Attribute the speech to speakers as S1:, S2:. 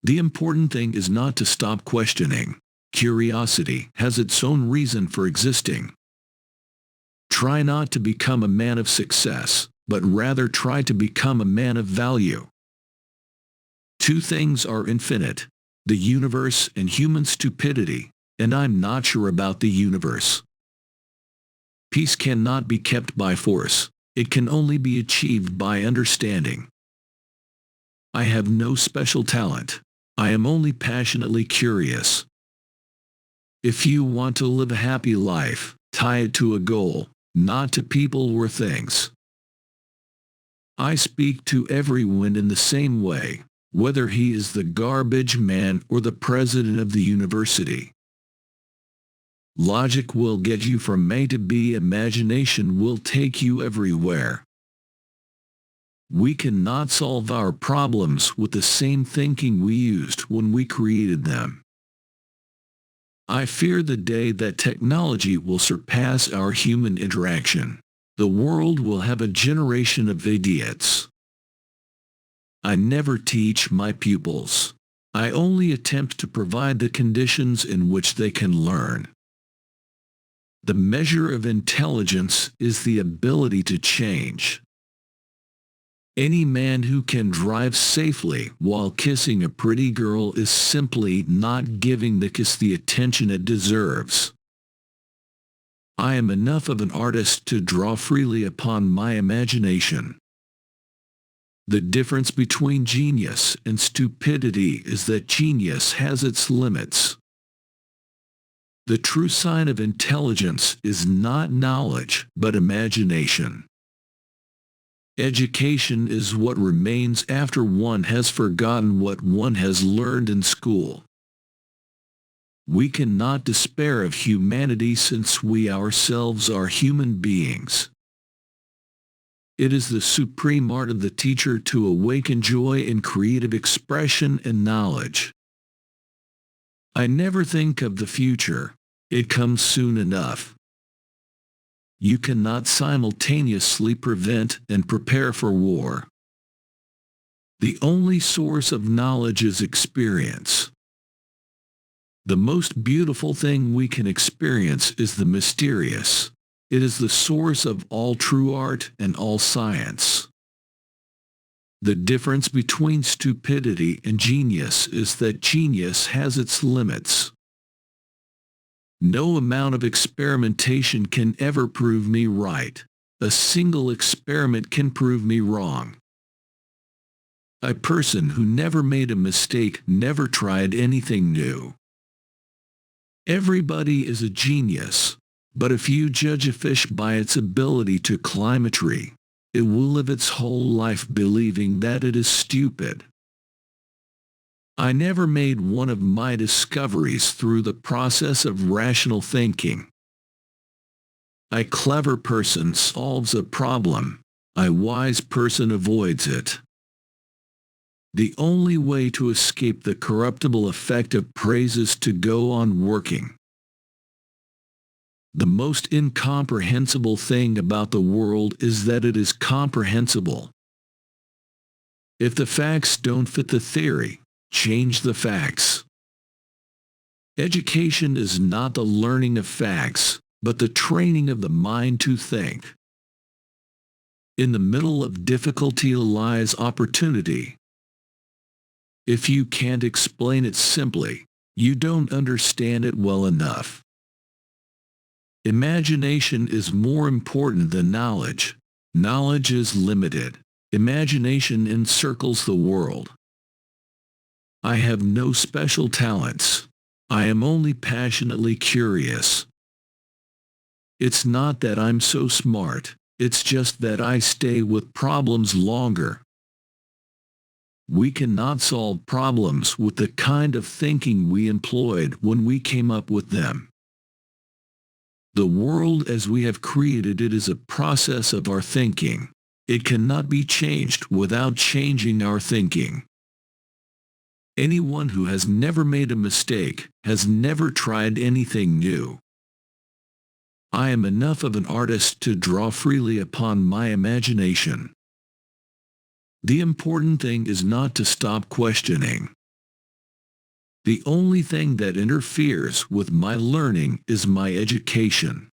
S1: The important thing is not to stop questioning. Curiosity has its own reason for existing. Try not to become a man of success, but rather try to become a man of value. Two things are infinite: the universe and human stupidity, and I'm not sure about the universe. Peace cannot be kept by force. It can only be achieved by understanding. I have no special talent. I am only passionately curious. If you want to live a happy life, tie it to a goal, not to people or things. I speak to everyone in the same way, whether he is the garbage man or the president of the university. Logic will get you from A to B. Imagination will take you everywhere. We cannot solve our problems with the same thinking we used when we created them. I fear the day that technology will surpass our human interaction. The world will have a generation of idiots. I never teach my pupils. I only attempt to provide the conditions in which they can learn. The measure of intelligence is the ability to change. Any man who can drive safely while kissing a pretty girl is simply not giving the kiss the attention it deserves. I am enough of an artist to draw freely upon my imagination. The difference between genius and stupidity is that genius has its limits. The true sign of intelligence is not knowledge, but imagination. Education is what remains after one has forgotten what one has learned in school. We cannot despair of humanity since we ourselves are human beings. It is the supreme art of the teacher to awaken joy in creative expression and knowledge. I never think of the future. It comes soon enough. You cannot simultaneously prevent and prepare for war. The only source of knowledge is experience. The most beautiful thing we can experience is the mysterious. It is the source of all true art and all science. The difference between stupidity and genius is that genius has its limits. No amount of experimentation can ever prove me right. A single experiment can prove me wrong. A person who never made a mistake never tried anything new. Everybody is a genius, but if you judge a fish by its ability to climb a tree, it will live its whole life believing that it is stupid. I never made one of my discoveries through the process of rational thinking. A clever person solves a problem. A wise person avoids it. The only way to escape the corruptible effect of praise is to go on working. The most incomprehensible thing about the world is that it is comprehensible. If the facts don't fit the theory, change the facts. Education is not the learning of facts, but the training of the mind to think. In the middle of difficulty lies opportunity. If you can't explain it simply, you don't understand it well enough. Imagination is more important than knowledge. Knowledge is limited. Imagination encircles the world. I have no special talents. I am only passionately curious. It's not that I'm so smart, it's just that I stay with problems longer. We cannot solve problems with the kind of thinking we employed when we came up with them. The world as we have created it is a process of our thinking. It cannot be changed without changing our thinking. Anyone who has never made a mistake has never tried anything new. I am enough of an artist to draw freely upon my imagination. The important thing is not to stop questioning. The only thing that interferes with my learning is my education.